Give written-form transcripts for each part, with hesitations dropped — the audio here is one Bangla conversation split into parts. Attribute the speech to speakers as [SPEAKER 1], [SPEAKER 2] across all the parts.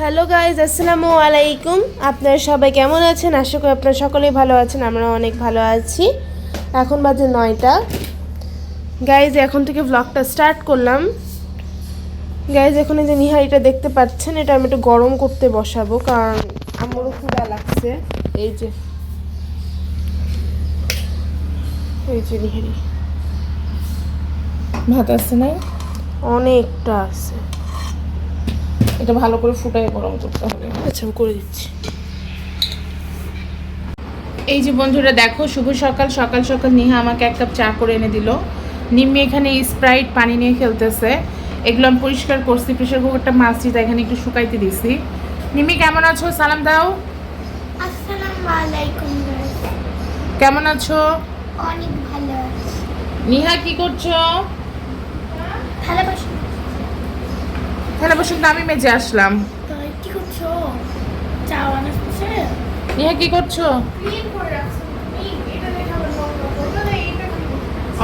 [SPEAKER 1] হ্যালো গাইজ, আসসালামু আলাইকুম। আপনারা সবাই কেমন আছেন? আশা করি আপনারা সকলেই ভালো আছেন। আমরা অনেক ভালো আছি। এখন বাজে 9টা। গাইজ এখন থেকে ব্লগটা স্টার্ট করলাম। গাইজ এখন এই যে নিহারিটা দেখতে পাচ্ছেন, এটা আমি একটু গরম করতে বসাবো, কারণ আমারও ক্ষুধা লাগছে। এই যে নিহারি
[SPEAKER 2] ভাত আছে না?
[SPEAKER 1] অনেকটা আছে।
[SPEAKER 2] এটা ভালো করে ফুটায় গরম করতে হবে।
[SPEAKER 1] আচ্ছা, আমি করে দিচ্ছি।
[SPEAKER 2] এই যে বন্ধুরা দেখো, শুভ সকাল। সকাল সকাল নিহা আমাকে এক কাপ চা করে এনে দিল। নিম্মি এখানে স্প্রাইট পানি নিয়ে খেলতেছে। এগুলো আমি পরিষ্কার করছি, প্রেশার কুকারটা মাছটি তাই এখানে একটু শুকাইতে দিছি। নিম্মি কেমন আছো? সালাম দাও।
[SPEAKER 3] আসসালামু আলাইকুম গাইস।
[SPEAKER 2] কেমন আছো?
[SPEAKER 3] অনেক ভালো আছি।
[SPEAKER 2] নিহা কি করছো?
[SPEAKER 3] থালা বাসন।
[SPEAKER 2] থালা বাসন তো আমি মেজে আসলাম।
[SPEAKER 3] তাই কি করছো? চা বানাচ্ছে?
[SPEAKER 2] নিহা কি করছো?
[SPEAKER 3] ক্লিন করে রাখছো তুমি। এটা দেখে আবার নোংরা করবে না, এটা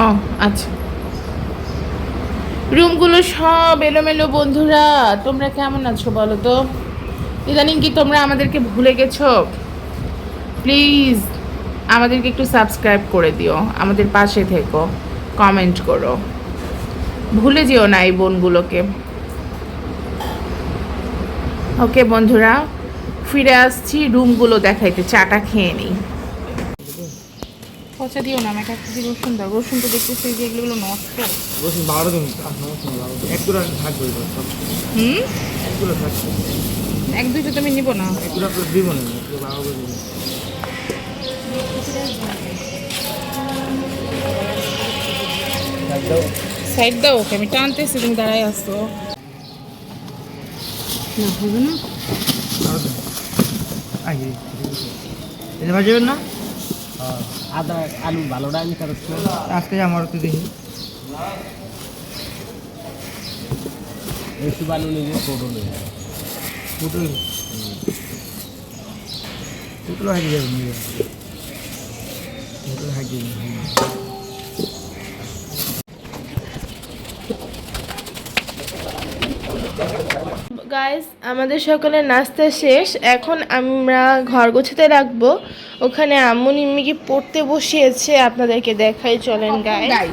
[SPEAKER 2] ও আচ্ছা। রুমগুলো সব এলোমেলো। বন্ধুরা তোমরা কেমন আছো বলো তো? ইদানিং কি তোমরা আমাদেরকে ভুলে গেছো? প্লিজ আমাদেরকে একটু সাবস্ক্রাইব করে দিও, আমাদের পাশে থেকো, কমেন্ট করো, ভুলে যেও না এই বোনগুলোকে। ওকে বন্ধুরা, ফিরে আসছি রুমগুলো দেখাইতে। চাটা খেয়ে নিই। পচা দিও না, আমাকে একটা রসুন দাও। রসুন তো দেখতেছি যে এগুলো নষ্ট।
[SPEAKER 4] রসুন 12 দিন এক দুটো থাকবে। এক দুটো থাকবে,
[SPEAKER 2] এক দুইটা তো আমি নিব না।
[SPEAKER 4] এক দুটো করে দিব না, 12 করে দিব।
[SPEAKER 2] সাইড দাও ওকে, আমি টানতেছি, তুমি দাঁড়াই আসো। না হবে না।
[SPEAKER 4] এটা ভাজবেন না?
[SPEAKER 5] আদা আলু ভালোটা আমি কাটছি
[SPEAKER 4] আজকে আমার তো দেখি
[SPEAKER 5] বেশি আলু নিয়ে ছোটো নিয়ে
[SPEAKER 4] পুতুল পুতুল হাঁকি যাবে, নিয়ে পুতুল হাঁকি
[SPEAKER 1] গাইস, আমাদের সকালের নাস্তা শেষ। এখন আমরা ঘর গোছাতে রাখবো। ওখানে আম্মু নিম্মিকে পড়তে বসিয়েছে, আপনাদেরকে দেখাই, চলেন গাইস।
[SPEAKER 2] গাই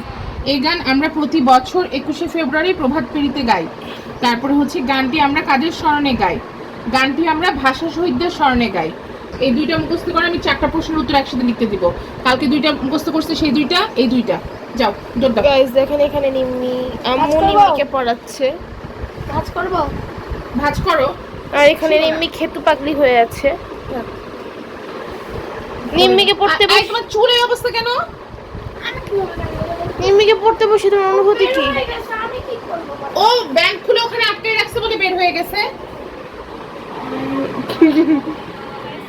[SPEAKER 2] এই গান আমরা প্রতি বছর 21শে ফেব্রুয়ারি প্রভাত ফেরিতে গাই। তারপরে হচ্ছে গানটি আমরা কাদের স্মরণে গাই? গানটি আমরা ভাষা শহীদদের স্মরণে গাই। এই দুইটা মুখস্থ করে আমি 4টা প্রশ্নের উত্তর একসাথে লিখতে দিব। কালকে দুইটা মুখস্থ করছে, সেই দুইটা, এই দুইটা। যাও দৌড় দাও।
[SPEAKER 1] গাইস দেখেন, এখানে আম্মু
[SPEAKER 3] করবো?
[SPEAKER 1] নিম্মিকে পড়াচ্ছে।
[SPEAKER 3] ভাজ করব?
[SPEAKER 2] ভাঁজ করো।
[SPEAKER 1] আর এখানে নিম্মি খেতু পাগলি হয়ে আছে। নিম্মিকে পড়তে
[SPEAKER 2] এই তোমার চুলের অবস্থা কেন?
[SPEAKER 3] আমি কিভাবে জানবো?
[SPEAKER 1] নিম্মিকে পড়তে বসে তোমার অনুভূতি কি?
[SPEAKER 3] বের হয়ে গেছে, আমি কি করব?
[SPEAKER 2] ও ব্যাংক খুলে ওখানে আটকে রাখছে বলে বের হয়ে গেছে।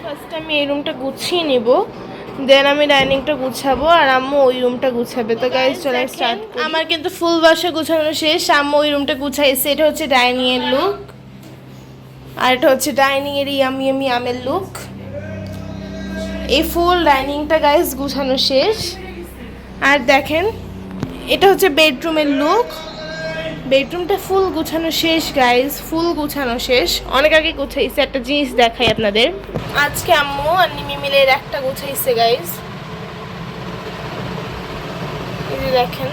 [SPEAKER 1] ফার্স্ট আমি এই রুমটা গুছিয়ে নিব, দেন আমি ডাইনিংটা গুছাবো, আর আম্মু ওই রুমটা গুছাবে। তো গাইস চলে স্টার্ট। আমার কিন্তু ফুল বাসা গুছানো শেষ। আম্মু ওই রুমটা গুছাইছে। এটা হচ্ছে ডাইনিং এর লুক, আর এটা হচ্ছে ডাইনিং এর ইয়ামি ইয়ামি আমের লুক। এই ফুল ডাইনিংটা গাইস গুছানো শেষ। আর দেখেন, এটা হচ্ছে বেডরুমের লুক। বেডরুমটা ফুল গুছানো শেষ গাইস, ফুল গুছানো শেষ। অনেক আগে গুছাইছে। একটা জিনিস দেখাই আপনাদের। আজকে আম্মু আর নিমি মিলে একটা গুছাইছে গাইস। এই যে দেখেন,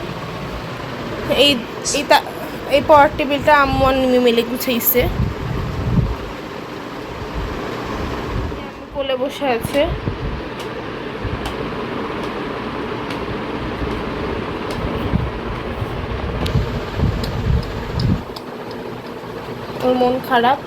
[SPEAKER 1] এই এই পড়ার টেবিলটা আম্মু আর নিমি মিলে গুছাইছে। আম্মু কোলে বসে আছে। ওর মন খারাপ।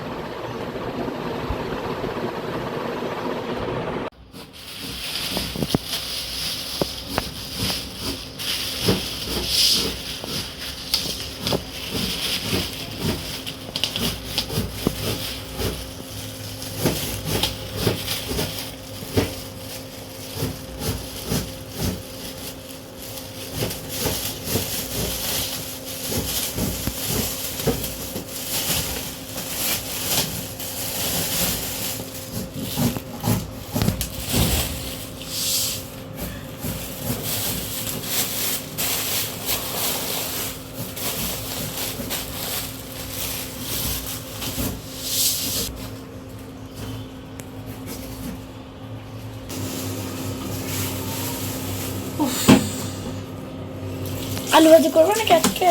[SPEAKER 3] আলু ভাজি করবো নাকি আজকে?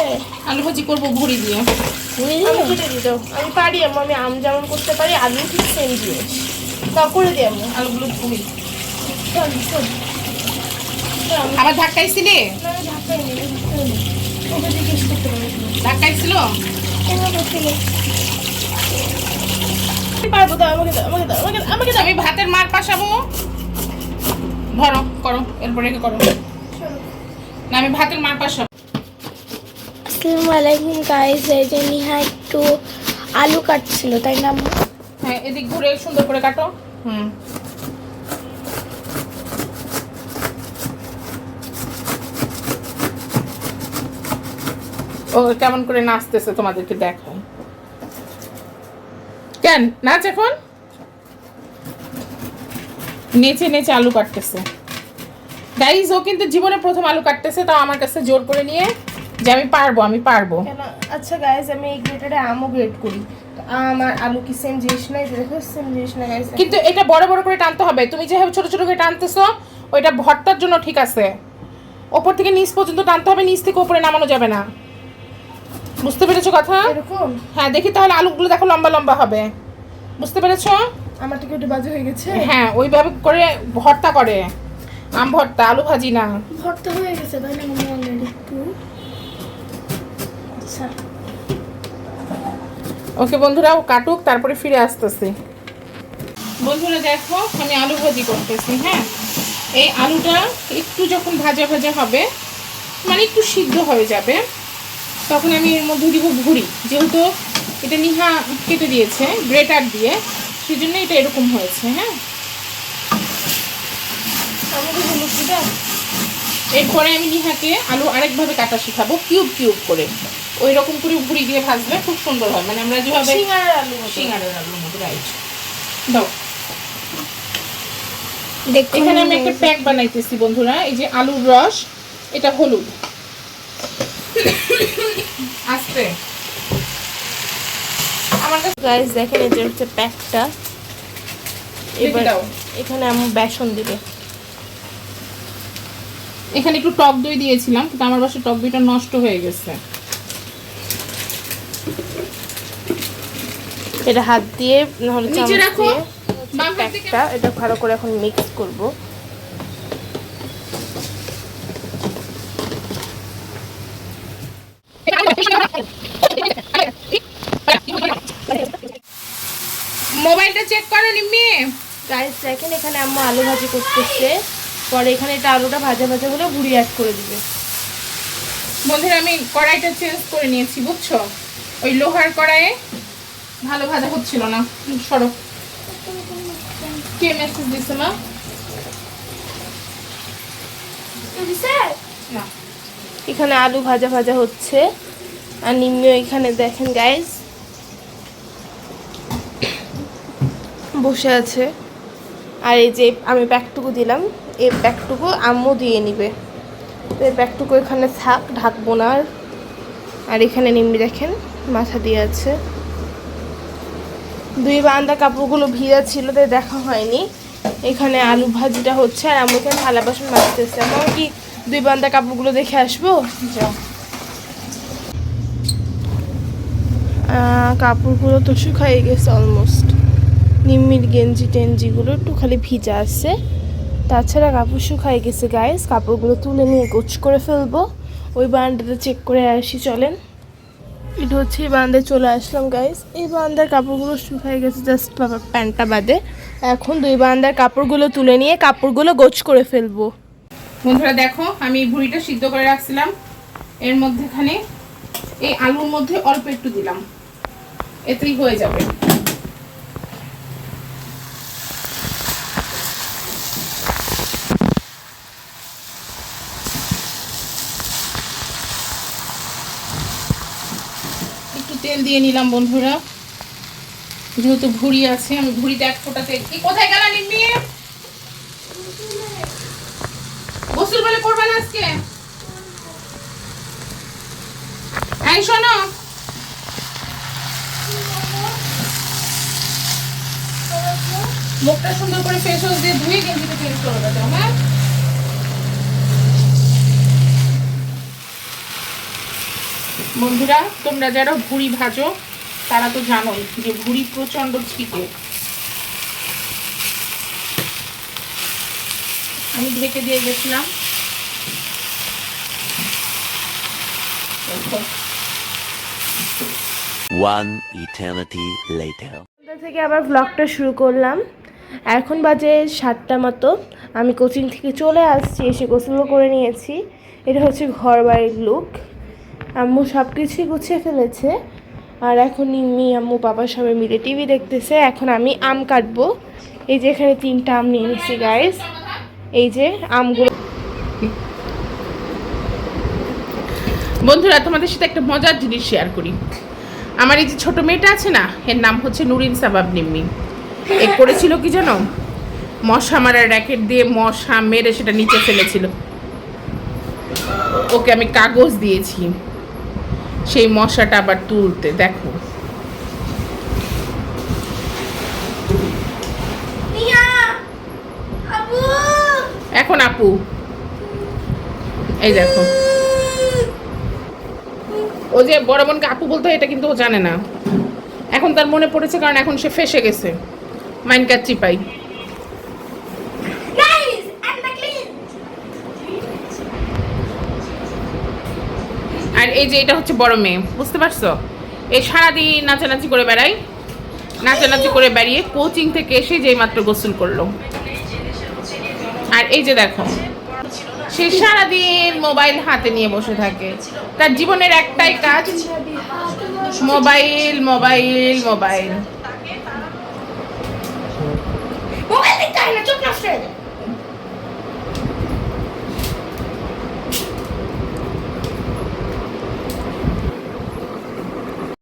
[SPEAKER 2] আলু ভাজি করবো ভুড়ি দিয়ে।
[SPEAKER 1] আমি কেটে দিয়ে দাও। আমি পারি আম্মু, আমি আম যেমন করতে পারি আলু ঠিক সেম জিনিস। তা করে দিই আম্মু।
[SPEAKER 2] আলুগুলো ভুড়ি।
[SPEAKER 1] চল চল।
[SPEAKER 2] আবার ধাক্কাইছিলে?
[SPEAKER 1] না ঢাকাই নেই, ওকে জিজ্ঞেস করতে পারি।
[SPEAKER 2] ধাক্কাইছিল?
[SPEAKER 1] কেন করছিল? আমি পারবো, দাও আমাকে দাও, আমাকে দাও, আমাকে দাও।
[SPEAKER 2] আমি ভাতের মার পাশাবো। ধরো, করো, এরপরে করো। না, আমি ভাতের মার পাশাবো।
[SPEAKER 3] আসসালামু আলাইকুম গাইস, এই যে নিহা একটু আলু কাটছিল তাই না আম্মু?
[SPEAKER 2] হ্যাঁ, এদিক ঘুরে সুন্দর করে কাটো। ও কেমন করে নাচতেছে তোমাদেরকে দেখো। কেন নাচ এখন? নেচে নেচে আলু কাটতেছে গাইজ। ও কিন্তু জীবনে প্রথম আলু কাটতেছে, তাও আমার কাছে জোর করে নিয়ে যে আমি পারবো, আমি পারবো।
[SPEAKER 1] কেন? আচ্ছা গাইস, আমি এই গ্রেটারে আমও গ্রেট করি, তো আম আর আলু কি সেম জিনিস না? এটা দেখো সেম জিনিস না গাইস।
[SPEAKER 2] কিন্তু এটা বড় বড় করে টানতে হবে। তুমি যেভাবে ছোট ছোট করে টানতেছো ওইটা ভর্তার জন্য ঠিক আছে। ওপর থেকে নিচ পর্যন্ত টানতে হবে, নিচ থেকে উপরে নামানো যাবে না। বুঝতে পেরেছো কথা?
[SPEAKER 1] এরকম
[SPEAKER 2] হ্যাঁ, দেখি তাহলে আলুগুলো দেখো লম্বা লম্বা হবে। বুঝতে পেরেছো?
[SPEAKER 1] আমার থেকে একটু বাজে হয়ে গেছে।
[SPEAKER 2] হ্যাঁ, ওইভাবে করে ভর্তা করে। আম ভর্তা, আলু ভাজি না।
[SPEAKER 3] ভর্তা হয়ে গেছে তাই না আম্মু অলরেডি একটু? আচ্ছা
[SPEAKER 2] ওকে বন্ধুরা, ও কাটুক, তারপরে ফিরে আসতেছি। বন্ধুরা দেখো, আমি আলু ভাজি করতেছি। হ্যাঁ, এই আলুটা একটু যখন ভাজা ভাজা হবে, মানে একটু সিদ্ধ হয়ে যাবে, তখন আমি এর মধ্যে দিব ভুড়ি। যেহেতু এটা নিহা কেটে দিয়েছে গ্রেটার দিয়ে, সেই জন্য এটা এরকম হয়েছে। হ্যাঁ,
[SPEAKER 1] আমাকে হলুদ দিবা?
[SPEAKER 2] এরপরে আমি নিহাকে আলু আরেকভাবে কাটা শেখাবো, কিউব কিউব করে। ওই রকম করে ভুড়ি দিয়ে ভাজলে খুব সুন্দর হয়, মানে আমরা যেভাবে
[SPEAKER 1] সিঙ্গারার আলু মতো।
[SPEAKER 2] সিঙ্গারের আলুর মতো। রাইট, দাও।
[SPEAKER 3] দেখুন
[SPEAKER 2] এখানে আমি একটা প্যাক বানাইতেছি বন্ধুরা। এই যে আলুর রস, এটা হলুদ। আস্তে আমার কাছে
[SPEAKER 1] গাইস দেখেন, এটা হচ্ছে প্যাকটা। এবার
[SPEAKER 2] দাও।
[SPEAKER 1] এখানে আমি বেসন দিবে।
[SPEAKER 2] এখানে একটু টক দই দিয়েছিলাম, কিন্তু আমার বাসায় টক দইটা নষ্ট হয়ে গেছে।
[SPEAKER 1] এটা হাত দিয়ে নাহলে
[SPEAKER 2] নিচে
[SPEAKER 1] চামচ
[SPEAKER 2] রাখো।
[SPEAKER 1] দিয়ে
[SPEAKER 2] বাম হাত থেকে
[SPEAKER 1] প্যাকটা এটা ভালো করে এখন মিক্স করব।
[SPEAKER 2] মোবাইলটা চেক করো নিম্মি।
[SPEAKER 1] গাইস দেখেন, এখানে আম্মু আলু ভাজি করতেছে, পরে এখানে এটা আলুটা ভাজা ভাজা হলে ভুড়ি অ্যাড করে দিবে।
[SPEAKER 2] বন্ধুরা, আমি কড়াইটা চেঞ্জ করে নিয়েছি, বুঝছো? ওই লোহার কড়াইয়ে ভালো ভাজা হচ্ছিল না। সরো। কে মেসেজ দিছে মা? না,
[SPEAKER 1] এখানে আলু ভাজা ভাজা হচ্ছে, আর নিম্মিও এখানে দেখেন গাইস বসে আছে। আর এই যে আমি প্যাকটুকু দিলাম, এই প্যাকটুকু আম্মু দিয়ে নিবে। তো এই প্যাকটুকু এখানে থাক, ঢাকবো না আর। আর এখানে নিম্মি দেখেন মাথা দিয়ে আছে। দুই বারান্দা কাপড়গুলো ভিজা ছিল তাই দেখা হয়নি। এখানে আলু ভাজিটা হচ্ছে, আর আম্মু এখানে থালা বাসন মাজতেছে। আমার কি দুই বারান্দা কাপড়গুলো দেখে আসবো?
[SPEAKER 2] যাও।
[SPEAKER 1] কাপড়গুলো তো শুকাই গেছে অলমোস্ট। নিম্মির গেঞ্জি টেঞ্জিগুলো একটু খালি ভিজা আছে, তাছাড়া কাপড় শুকাই গেছে গাইস। কাপড়গুলো তুলে নিয়ে গোছ করে ফেলবো। ওই বারান্দাটা চেক করে আসি, চলেন। এটা হচ্ছে এই বারান্দায় চলে আসলাম গাইস। এই বারান্দার কাপড়গুলো শুকাই গেছে, জাস্ট প্যান্টটা বাদে। এখন দুই বারান্দার কাপড়গুলো তুলে নিয়ে কাপড়গুলো গোছ করে ফেলবো।
[SPEAKER 2] বন্ধুরা দেখো, আমি এই ভুড়িটা সিদ্ধ করে রাখছিলাম, এর মধ্যেখানে এই আলুর মধ্যে অল্প একটু দিলাম, এতেই হয়ে যাবে। একটু তেল দিয়ে নিলাম বন্ধুরা, যেহেতু ভুড়ি আছে। আমি ভুড়িতে এক ফোঁটা তেল। কি কোথায় গেল নিম্মি? গোসল বলে করবে না আজকে? এই শোনো, মুখটা সুন্দর করে ফেস ওয়াশ দিয়ে ধুয়ে গেঞ্জিটা চেঞ্জ করে দাও। হ্যাঁ, বন্ধুরা তোমরা যারা ভুড়ি ভাজো তারা তো জানোই যে ভুড়ি প্রচন্ড ছিটে। আমি ঢেকে দিয়ে গেছিলাম।
[SPEAKER 6] One eternity later.
[SPEAKER 1] সন্ধ্যা থেকে আবার ব্লগটা শুরু করলাম। এখন বাজে 7টা মতো। আমি কোচিং থেকে চলে আসছি, এসে গোসলও করে নিয়েছি। এটা হচ্ছে ঘর বাড়ির লুক। আম্মু সব কিছুই গুছিয়ে ফেলেছে, আর এখন নিম্মি আম্মু বাবা সবাই মিলে টিভি দেখতেছে। এখন আমি আম কাটবো। এই যে এখানে 3টা আম নিয়ে নিচ্ছি গাইস। এই যে আমগুলো।
[SPEAKER 2] বন্ধুরা তোমাদের সাথে একটা মজার জিনিস শেয়ার করি। আমার এই যে ছোট মেয়েটা আছে না, এর নাম হচ্ছে নুরিন সাবাব নিম্মি। এ করেছিল কি জানো, মশা মারার র্যাকেট দিয়ে মশা মেরে সেটা নিচে ফেলেছিল। ওকে আমি কাগজ দিয়েছি সেই মশাটা আবার তুলতে। দেখো এখন আপু এই দেখো, ও যে বড় বোনকে আপু বলতে হয় এটা কিন্তু ও জানে না। এখন তার মনে পড়েছে, কারণ এখন সে ফেসে গেছে। মাইন কাচ্চি পাই। আর এই যে এটা হচ্ছে বড় মেয়ে, বুঝতে পারছো? এই সারাদিন নাচানাচি করে বেড়াই, নাচানাচি করে বেরিয়ে কোচিং থেকে এসে যেই মাত্র গোসল করলো। আর এই যে দেখো, সে সারাদিন মোবাইল হাতে নিয়ে বসে থাকে। তার জীবনের একটাই কাজ মোবাইল মোবাইল মোবাইল।
[SPEAKER 3] মোবাইল দেখতে হয় না, চুপ না